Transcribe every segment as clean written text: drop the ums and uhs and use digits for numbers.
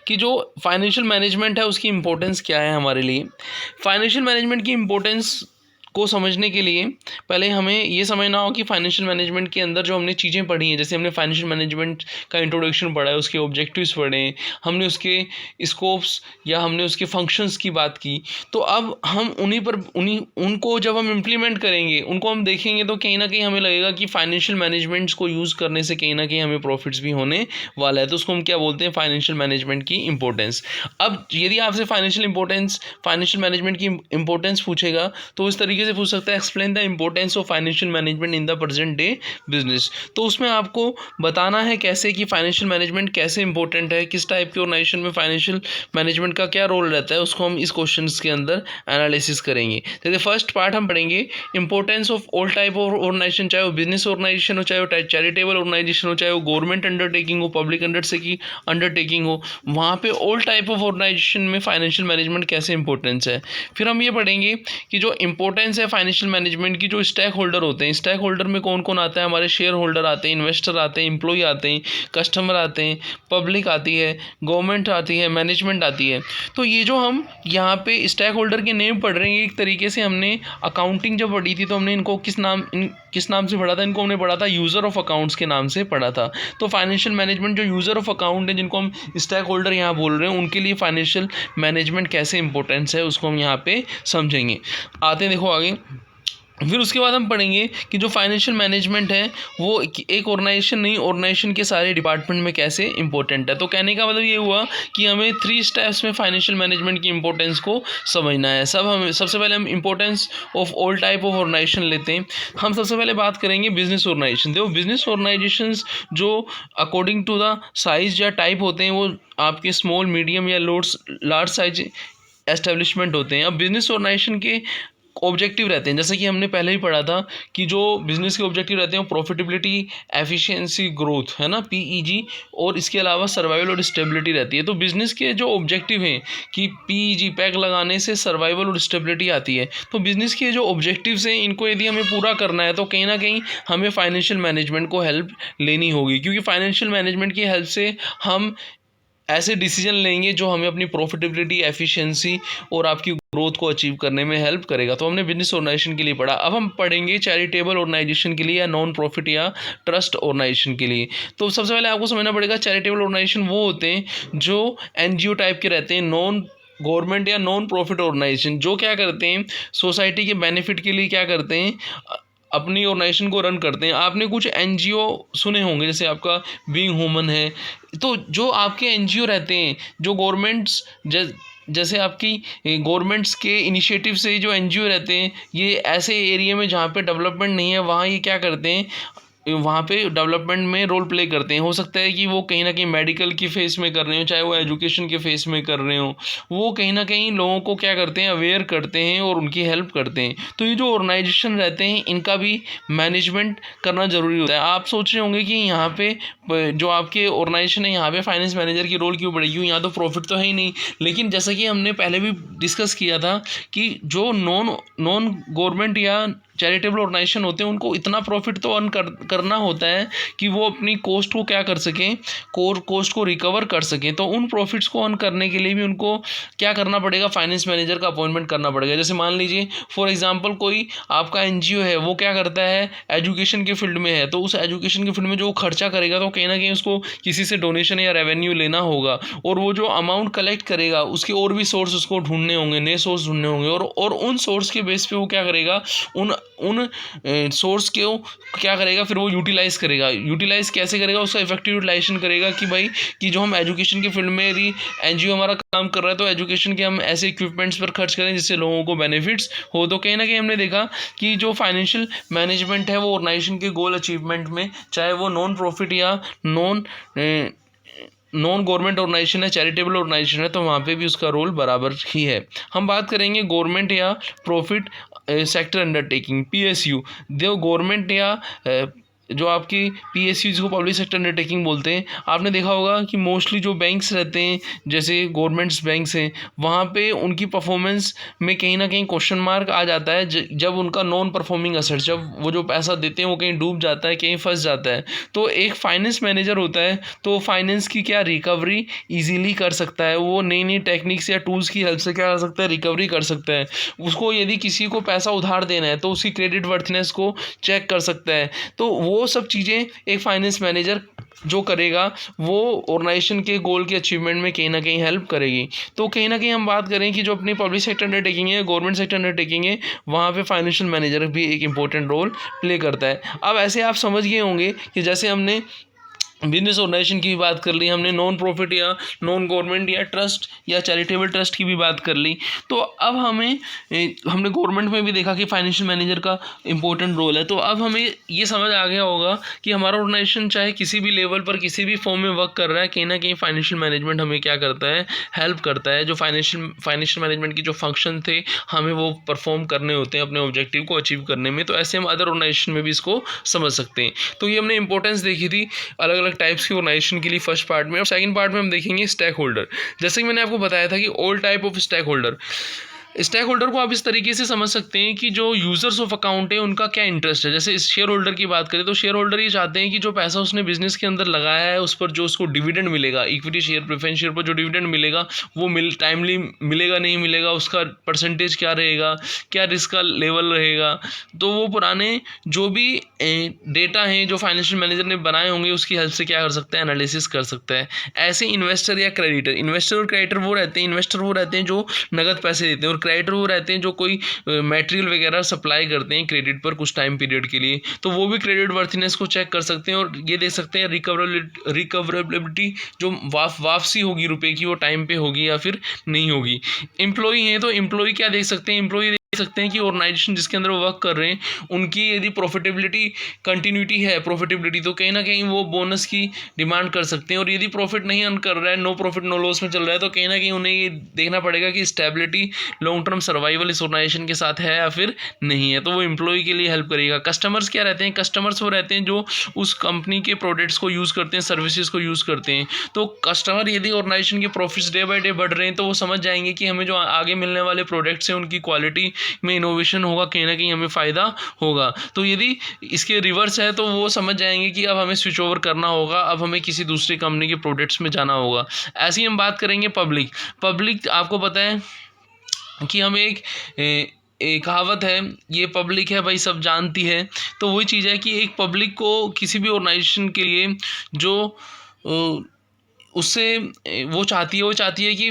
कि जो financial management है उसकी इम्पोर्टेंस क्या है हमारे लिए। फाइनेंशियल मैनेजमेंट की इम्पोर्टेंस को समझने के लिए पहले हमें ये समझना हो कि फाइनेंशियल मैनेजमेंट के अंदर जो हमने चीज़ें पढ़ी हैं, जैसे हमने फाइनेंशियल मैनेजमेंट का इंट्रोडक्शन पढ़ा है, उसके ऑब्जेक्टिव्स पढ़े, हमने उसके स्कोप्स या हमने उसके फंक्शंस की बात की। तो अब हम उनको जब हम इम्प्लीमेंट करेंगे, उनको हम देखेंगे, तो कहीं ना कहीं हमें लगेगा कि फाइनेंशियल मैनेजमेंट्स को यूज़ करने से कहीं ना कहीं हमें प्रॉफिट्स भी होने वाला है। तो उसको हम क्या बोलते हैं, फाइनेंशियल मैनेजमेंट की इंपॉर्टेंस। अब यदि आपसे फाइनेंशियल मैनेजमेंट की इंपॉर्टेंस पूछेगा तो इस तरीके से पूछ सकता है, explain the importance of financial management in the present day business. तो उसमें आपको बताना है कैसे कि फाइनेंशियल मैनेजमेंट कैसे इंपॉर्टेंट है, किस टाइप के ऑर्गेनाइजेशन में फाइनेंशियल मैनेजमेंट का क्या रोल रहता है, उसको हम इस क्वेश्चन के अंदर एनालिसिस करेंगे। जैसे फर्स्ट पार्ट हम पढ़ेंगे importance of all type of organisation, चाहे वो बिजनेस ऑर्गेनाइजेशन हो, चाहे वो चैरिटेबल ऑर्गेनाइजेशन हो, चाहे वो गवर्नमेंट अंडरटेकिंग हो, पब्लिक अंडरटेकिंग हो, वहाँ पे ऑल टाइप ऑफ ऑर्गेनाइजेशन में फाइनेंशियल मैनेजमेंट कैसे इंपॉर्टेंस है। फिर हम ये पढ़ेंगे कि जो इंपॉर्टेंस है फाइनेंशियल मैनेजमेंट की, जो स्टेक होल्डर होते हैं, स्टेक होल्डर में कौन कौन आता है, हमारे शेयर होल्डर आते हैं, इन्वेस्टर आते हैं, एम्प्लॉय आते हैं, कस्टमर आते हैं, पब्लिक आती है, गवर्नमेंट आती है, मैनेजमेंट आती है। तो ये जो हम यहाँ पे स्टेक होल्डर के नेम पढ़ रहे हैं, एक तरीके से हमने अकाउंटिंग जब पढ़ी थी तो हमने इनको किस नाम से पढ़ा था, इनको हमने पढ़ा था यूज़र ऑफ अकाउंट्स के नाम से पढ़ा था। तो फाइनेंशियल मैनेजमेंट जो यूज़र ऑफ अकाउंट है, जिनको हम स्टेक होल्डर यहाँ बोल रहे हैं, उनके लिए फाइनेंशियल मैनेजमेंट कैसे इंपॉर्टेंस है उसको हम यहाँ पे समझेंगे। आते हैं देखो आगे। फिर उसके बाद हम पढ़ेंगे कि जो फाइनेंशियल मैनेजमेंट है वो एक ऑर्गेनाइजेशन नहीं, ऑर्गेनाइजेशन के सारे डिपार्टमेंट में कैसे इंपॉर्टेंट है। तो कहने का मतलब ये हुआ कि हमें 3 स्टेप्स में फाइनेंशियल मैनेजमेंट की इंपॉर्टेंस को समझना है। सबसे पहले हम importance of all type of organisation लेते हैं। हम सबसे पहले बात करेंगे बिजनेस ऑर्गेनाइजेशन। देखो बिजनेस ऑर्गेनाइजेशंस जो अकॉर्डिंग टू द साइज या टाइप होते हैं, वो आपके स्मॉल, मीडियम या लार्ज साइज एस्टेब्लिशमेंट होते हैं। अब बिजनेस ऑर्गेनाइजेशन के ऑब्जेक्टिव रहते हैं, जैसे कि हमने पहले ही पढ़ा था कि जो बिजनेस के ऑब्जेक्टिव रहते हैं प्रॉफिटेबिलिटी, एफिशिएंसी, ग्रोथ, है ना, पीईजी, और इसके अलावा सर्वाइवल और स्टेबिलिटी रहती है। तो बिजनेस के जो ऑब्जेक्टिव हैं कि पीईजी, पैक लगाने से सर्वाइवल और स्टेबिलिटी आती है। तो बिजनेस के जो ऑब्जेक्टिव्स हैं, इनको यदि हमें पूरा करना है तो कहीं ना कहीं हमें फाइनेंशियल मैनेजमेंट को हेल्प लेनी होगी, क्योंकि फाइनेंशियल मैनेजमेंट की हेल्प से हम ऐसे डिसीजन लेंगे जो हमें अपनी प्रॉफिटेबिलिटी, एफिशिएंसी और आपकी ग्रोथ को अचीव करने में हेल्प करेगा। तो हमने बिजनेस ऑर्गेनाइजेशन के लिए पढ़ा। अब हम पढ़ेंगे चैरिटेबल ऑर्गेनाइजेशन के लिए या नॉन प्रॉफिट या ट्रस्ट ऑर्गेनाइजेशन के लिए। तो सबसे पहले आपको समझना पड़ेगा, चैरिटेबल ऑर्गेनाइजेशन वो होते हैं जो एनजीओ टाइप के रहते हैं, नॉन गवर्नमेंट या नॉन प्रॉफिट ऑर्गेनाइजेशन, जो क्या करते हैं, सोसाइटी के बेनिफिट के लिए क्या करते हैं, अपनी ऑर्गेनाइजेशन को रन करते हैं। आपने कुछ एनजीओ सुने होंगे, जैसे आपका बीइंग ह्यूमन है। तो जो आपके एनजीओ रहते हैं, जो गवर्नमेंट्स जैसे आपकी गवर्नमेंट्स के इनिशिएटिव से जो एनजीओ रहते हैं, ये ऐसे एरिया में जहाँ पे डेवलपमेंट नहीं है, वहाँ ये क्या करते हैं, वहाँ पे डेवलपमेंट में रोल प्ले करते हैं। हो सकता है कि वो कहीं ना कहीं मेडिकल की फेस में कर रहे हो, चाहे वो एजुकेशन के फेस में कर रहे हो, वो कहीं ना कहीं लोगों को क्या करते हैं, अवेयर करते हैं और उनकी हेल्प करते हैं। तो ये जो ऑर्गेनाइजेशन रहते हैं, इनका भी मैनेजमेंट करना ज़रूरी होता है। आप सोच रहे होंगे कि यहाँ पे जो आपके ऑर्गेनाइजेशन है, यहाँ पे फाइनेंस मैनेजर की रोल क्यों बढ़ेगी, यहाँ तो प्रॉफिट तो है ही नहीं। लेकिन जैसा कि हमने पहले भी डिस्कस किया था कि जो नॉन गवर्नमेंट या चैरिटेबल ऑर्गेनाइजेशन होते हैं, उनको इतना प्रॉफिट तो अर्न करना होता है कि वो अपनी कॉस्ट को क्या कर सकें, कॉस्ट को रिकवर कर सकें। तो उन प्रॉफिट्स को अर्न करने के लिए भी उनको क्या करना पड़ेगा, फाइनेंस मैनेजर का अपॉइंटमेंट करना पड़ेगा। जैसे मान लीजिए फॉर एग्जांपल कोई आपका एनजीओ है, वो क्या करता है, एजुकेशन के फील्ड में है, तो उस एजुकेशन के फील्ड में जो खर्चा करेगा तो कहीं ना कहीं उसको किसी से डोनेशन या रेवेन्यू लेना होगा, और वो जो अमाउंट कलेक्ट करेगा उसके और भी सोर्स उसको ढूंढने होंगे, नए सोर्स ढूंढने होंगे, और उन सोर्स के बेस पे वो क्या करेगा, उन सोर्स को क्या करेगा, फिर वो यूटिलाइज़ करेगा। यूटिलाइज़ कैसे करेगा, उसका इफेक्टिव यूटिलाइजेशन करेगा कि भाई कि जो हम एजुकेशन के फील्ड में यदि एनजीओ हमारा काम कर रहा है, तो एजुकेशन के हम ऐसे इक्विपमेंट्स पर खर्च करें जिससे लोगों को बेनिफिट्स हो। तो कहीं ना कहीं हमने देखा कि जो फाइनेंशियल मैनेजमेंट है वो ऑर्गेनाइजेशन के गोल अचीवमेंट में, चाहे वो नॉन प्रॉफिट या नॉन गवर्नमेंट ऑर्गेनाइजेशन है, चैरिटेबल ऑर्गेनाइजेशन है, तो वहाँ पे भी उसका रोल बराबर ही है। हम बात करेंगे गवर्नमेंट या प्रॉफिट सेक्टर अंडरटेकिंग, पीएसयू। जो गवर्नमेंट या जो आपकी पीएसयू जिसको पब्लिक सेक्टर अंडरटेकिंग बोलते हैं, आपने देखा होगा कि मोस्टली जो बैंक्स रहते हैं जैसे गवर्नमेंट्स बैंक्स हैं, वहाँ पे उनकी परफॉर्मेंस में कहीं ना कहीं क्वेश्चन मार्क आ जाता है जब उनका नॉन परफॉर्मिंग असेट, जब वो जो पैसा देते हैं वो कहीं डूब जाता है, कहीं फंस जाता है। तो एक फाइनेंस मैनेजर होता है तो फाइनेंस की क्या रिकवरी ईजिली कर सकता है, वो नई नई टेक्निक्स या टूल्स की हेल्प से क्या कर सकता है, रिकवरी कर सकता है। उसको यदि किसी को पैसा उधार देना है तो उसकी क्रेडिट वर्थनेस को चेक कर सकता है। तो वो सब चीज़ें एक फाइनेंस मैनेजर जो करेगा वो ऑर्गेनाइजेशन के गोल के अचीवमेंट में कहीं ना कहीं हेल्प करेगी। तो कहीं ना कहीं हम बात करें कि जो अपनी पब्लिक सेक्टर अंडरटेकिंग है, गवर्नमेंट सेक्टर अंडरटेकिंग है, वहाँ पे फाइनेंशियल मैनेजर भी एक इंपॉर्टेंट रोल प्ले करता है। अब ऐसे आप समझ गए होंगे कि जैसे हमने बिजनेस ऑर्गेनाइजेशन की भी बात कर ली, हमने नॉन प्रॉफिट या नॉन गवर्नमेंट या ट्रस्ट या चैरिटेबल ट्रस्ट की भी बात कर ली। तो अब हमने गवर्नमेंट में भी देखा कि फाइनेंशियल मैनेजर का इंपॉर्टेंट रोल है। तो अब हमें ये समझ आ गया होगा कि हमारा ऑर्गेनाइजेशन चाहे किसी भी लेवल पर किसी भी फॉर्म में वर्क कर रहा है, कहीं ना कहीं फाइनेंशियल मैनेजमेंट हमें क्या करता है, हेल्प करता है। जो फाइनेंशियल मैनेजमेंट की जो फंक्शन थे हमें वो परफॉर्म करने होते हैं अपने ऑब्जेक्टिव को अचीव करने में। तो ऐसे हम अदर ऑर्गेनाइजेशन में भी इसको समझ सकते हैं। तो ये हमने इंपॉर्टेंस देखी थी अलग अलग टाइप्स की ऑर्गेनाइजेशन के लिए फर्स्ट पार्ट में। और सेकंड पार्ट में हम देखेंगे स्टेक होल्डर। जैसे कि मैंने आपको बताया था कि all type of stakeholder को आप इस तरीके से समझ सकते हैं कि जो यूजर्स ऑफ अकाउंट है उनका क्या इंटरेस्ट है। जैसे इस शेयर होल्डर की बात करें तो शेयर होल्डर ये चाहते हैं कि जो पैसा उसने बिजनेस के अंदर लगाया है उस पर जो उसको डिविडेंड मिलेगा, इक्विटी शेयर प्रेफरेंस शेयर पर जो डिविडेंड मिलेगा वो टाइमली मिलेगा नहीं मिलेगा, उसका परसेंटेज क्या रहेगा, क्या रिस्क का लेवल रहेगा। तो वो पुराने जो भी डेटा हैं जो फाइनेंशियल मैनेजर ने बनाए होंगे उसकी हेल्प से क्या कर सकता है, एनालिसिस कर सकता है। ऐसे इन्वेस्टर या क्रेडिटर, इन्वेस्टर और क्रेडिटर वो रहते हैं, इन्वेस्टर वो रहते हैं जो नगद पैसे देते हैं और क्रेडिटर वो रहते हैं जो कोई मटेरियल वगैरह सप्लाई करते हैं क्रेडिट पर कुछ टाइम पीरियड के लिए। तो वो भी क्रेडिट वर्थनेस को चेक कर सकते हैं और ये देख सकते हैं रिकवरेबिलिटी जो वापसी होगी रुपए की वो टाइम पे होगी या फिर नहीं होगी। एम्प्लॉई हैं तो एम्प्लॉई क्या देख सकते हैं, एम्प्लॉई सकते हैं कि ऑर्गेनाइजेशन जिसके अंदर वो वर्क कर रहे हैं उनकी यदि प्रॉफिटेबिलिटी कंटिन्यूटी है प्रॉफिटेबिलिटी तो कहीं ना कहीं वो बोनस की डिमांड कर सकते हैं। और यदि प्रॉफिट नहीं अर्न कर रहा है, नो प्रॉफिट नो लॉस में चल रहा है, तो कहीं ना कहीं उन्हें ये देखना पड़ेगा कि स्टेबिलिटी लॉन्ग टर्म सर्वाइवल इस ऑर्गेनाइजेशन के साथ है या फिर नहीं है। तो वो एम्प्लॉय के लिए हेल्प करेगा। कस्टमर्स क्या रहते हैं, कस्टमर्स वो रहते हैं जो उस कंपनी के प्रोडक्ट्स को यूज़ करते हैं, सर्विसेज को यूज़ करते हैं। तो कस्टमर यदि ऑर्गेनाइजेशन के प्रॉफिट्स डे बाय डे बढ़ रहे हैं तो वो समझ जाएंगे कि हमें जो आगे मिलने वाले प्रोडक्ट्स हैं उनकी क्वालिटी में इनोवेशन होगा, कहीं ना कहीं हमें फ़ायदा होगा। तो यदि इसके रिवर्स है तो वो समझ जाएंगे कि अब हमें स्विच ओवर करना होगा, अब हमें किसी दूसरी कंपनी के प्रोडक्ट्स में जाना होगा। ऐसे ही हम बात करेंगे पब्लिक आपको पता है कि हमें एक कहावत है, ये पब्लिक है भाई सब जानती है। तो वही चीज़ है कि एक पब्लिक को किसी भी ऑर्गेनाइजेशन के लिए जो उससे वो चाहती है कि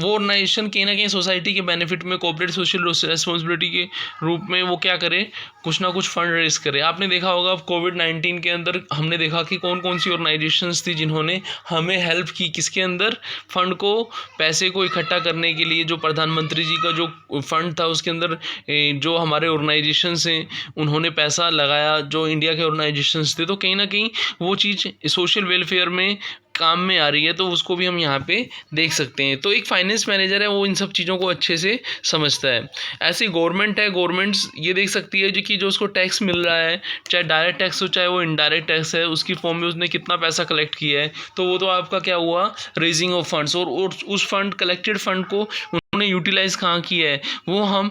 वो ऑर्गेनाइजेशन कहीं ना कहीं सोसाइटी के बेनिफिट में कॉर्पोरेट सोशल रिस्पॉन्सिबिलिटी के रूप में वो क्या करे, कुछ ना कुछ फंड रेज करे। आपने देखा होगा कोविड-19 के अंदर हमने देखा कि कौन कौन सी ऑर्गेनाइजेशंस थी जिन्होंने हमें हेल्प की, किसके अंदर फंड को, पैसे को इकट्ठा करने के लिए। जो प्रधानमंत्री जी का जो फंड था उसके अंदर जो हमारे ऑर्गेनाइजेशंस हैं उन्होंने पैसा लगाया, जो इंडिया के ऑर्गेनाइजेशंस थे। तो कहीं ना कहीं वो चीज़ सोशल वेलफेयर में काम में आ रही है, तो उसको भी हम यहाँ पे देख सकते हैं। तो एक फाइनेंस मैनेजर है वो इन सब चीज़ों को अच्छे से समझता है। ऐसी गवर्नमेंट है, गवर्नमेंट्स ये देख सकती है कि जो उसको टैक्स मिल रहा है, चाहे डायरेक्ट टैक्स हो चाहे वो इनडायरेक्ट टैक्स है, उसकी फॉर्म में उसने कितना पैसा कलेक्ट किया है। तो वो तो आपका क्या हुआ, रेजिंग ऑफ फंड्स। और उस फंड कलेक्टेड फंड को उन्होंने यूटिलाइज कहाँ किया है वो हम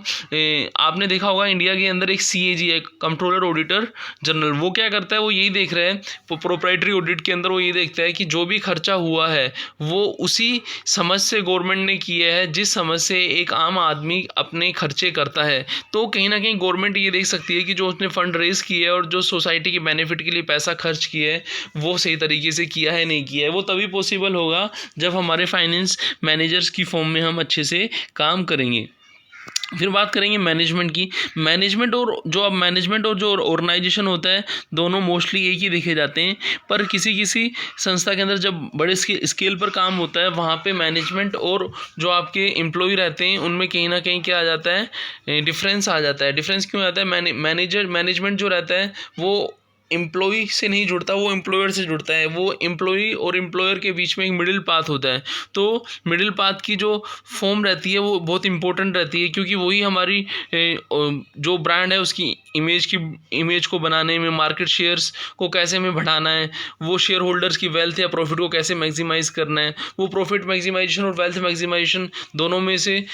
आपने देखा होगा इंडिया के अंदर एक CAG है, कंट्रोलर ऑडिटर जनरल। वो क्या करता है, वो यही देख रहा है प्रोप्राइटरी ऑडिट के अंदर, वो ये देखता है कि जो भी खर्चा हुआ है वो उसी समझ से गवर्नमेंट ने किया है जिस समझ से एक आम आदमी अपने खर्चे करता है। तो कहीं ना कहीं गवर्नमेंट ये देख सकती है कि जो उसने फंड रेज किया है और जो सोसाइटी के बेनिफिट के लिए पैसा खर्च किया है वो सही तरीके से किया है नहीं किया है। वो तभी पॉसिबल होगा जब हमारे फाइनेंस मैनेजर्स की फॉर्म में हम अच्छे से काम करेंगे। फिर बात करेंगे मैनेजमेंट की। मैनेजमेंट और जो ऑर्गेनाइजेशन होता है दोनों मोस्टली एक ही देखे जाते हैं, पर किसी किसी संस्था के अंदर जब बड़े स्केल पर काम होता है वहाँ पे मैनेजमेंट और जो आपके एम्प्लॉय रहते हैं उनमें कहीं ना कहीं क्या आ जाता है, डिफरेंस आ जाता है। डिफरेंस क्यों आता है, मैनेजमेंट जो रहता है वो एम्प्लॉई से नहीं जुड़ता, वो एम्प्लॉयर से जुड़ता है। वो एम्प्लॉई और एम्प्लॉयर के बीच में एक मिडिल पाथ होता है। तो मिडिल पाथ की जो फॉर्म रहती है वो बहुत इंपॉर्टेंट रहती है, क्योंकि वही हमारी जो ब्रांड है उसकी इमेज को बनाने में, मार्केट शेयर्स को कैसे हमें बढ़ाना है, वो शेयर होल्डर्स की वेल्थ या प्रॉफिट को कैसे मैक्सिमाइज़ करना है, वो प्रॉफिट मैक्सिमाइजेशन और वेल्थ मैक्सिमाइजेशन दोनों में से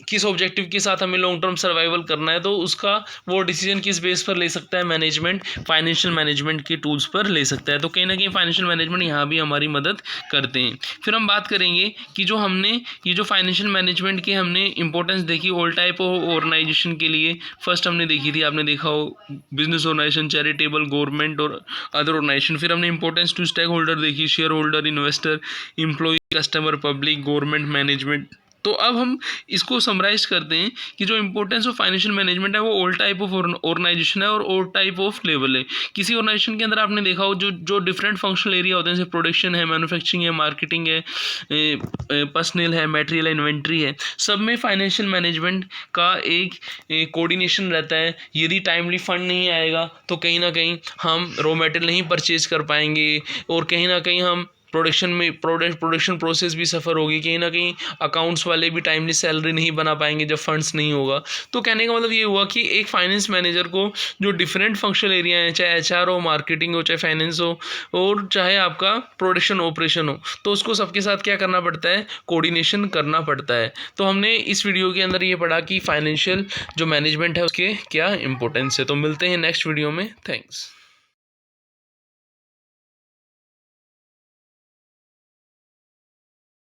किस ऑब्जेक्टिव के साथ हमें लॉन्ग टर्म सर्वाइवल करना है, तो उसका वो डिसीजन किस बेस पर ले सकता है मैनेजमेंट, फाइनेंशियल मैनेजमेंट के टूल्स पर ले सकता है। तो कहीं ना कहीं फाइनेंशियल मैनेजमेंट यहाँ भी हमारी मदद करते हैं। फिर हम बात करेंगे कि जो हमने ये जो फाइनेंशियल मैनेजमेंट की हमने इंपॉर्टेंस देखी ऑल टाइप ऑफ ऑर्गेनाइजेशन के लिए। फर्स्ट हमने देखी थी, आपने देखा हो, बिजनेस ऑर्गेनाइजेशन, चैरिटेबल, गवर्नमेंट और अदर ऑर्गेनाइजेशन। फिर हमने इंपॉर्टेंस टू स्टेक होल्डर देखी, shareholder, investor, employ, customer, public, government, management. तो अब हम इसको समराइज करते हैं कि जो इंपॉर्टेंस ऑफ फाइनेंशियल मैनेजमेंट है वो ऑल टाइप ऑफ ऑर्गेनाइजेशन है और ऑल टाइप ऑफ लेवल है। किसी ऑर्गेनाइजेशन के अंदर आपने देखा हो जो जो डिफरेंट फंक्शनल एरिया होते हैं, जैसे प्रोडक्शन है, मैन्युफैक्चरिंग है, मार्केटिंग है, पर्सनल है, मटेरियल है, इन्वेंट्री है, सब में फाइनेंशियल मैनेजमेंट का एक कोऑर्डिनेशन रहता है। यदि टाइमली फंड नहीं आएगा तो कहीं ना कहीं हम रॉ मटेरियल नहीं परचेज कर पाएंगे और कहीं ना कहीं हम प्रोडक्शन प्रोसेस भी सफ़र होगी, कहीं ना कहीं अकाउंट्स वाले भी टाइमली सैलरी नहीं बना पाएंगे जब फंड्स नहीं होगा। तो कहने का मतलब ये हुआ कि एक फाइनेंस मैनेजर को जो डिफरेंट फंक्शनल एरिया हैं, चाहे एचआर हो, मार्केटिंग हो, चाहे फाइनेंस हो और चाहे आपका प्रोडक्शन ऑपरेशन हो, तो उसको सबके साथ क्या करना पड़ता है, कोऑर्डिनेशन करना पड़ता है। तो हमने इस वीडियो के अंदर ये पढ़ा कि फाइनेंशियल जो मैनेजमेंट है उसके क्या इंपॉर्टेंस है। तो मिलते हैं नेक्स्ट वीडियो में। थैंक्स।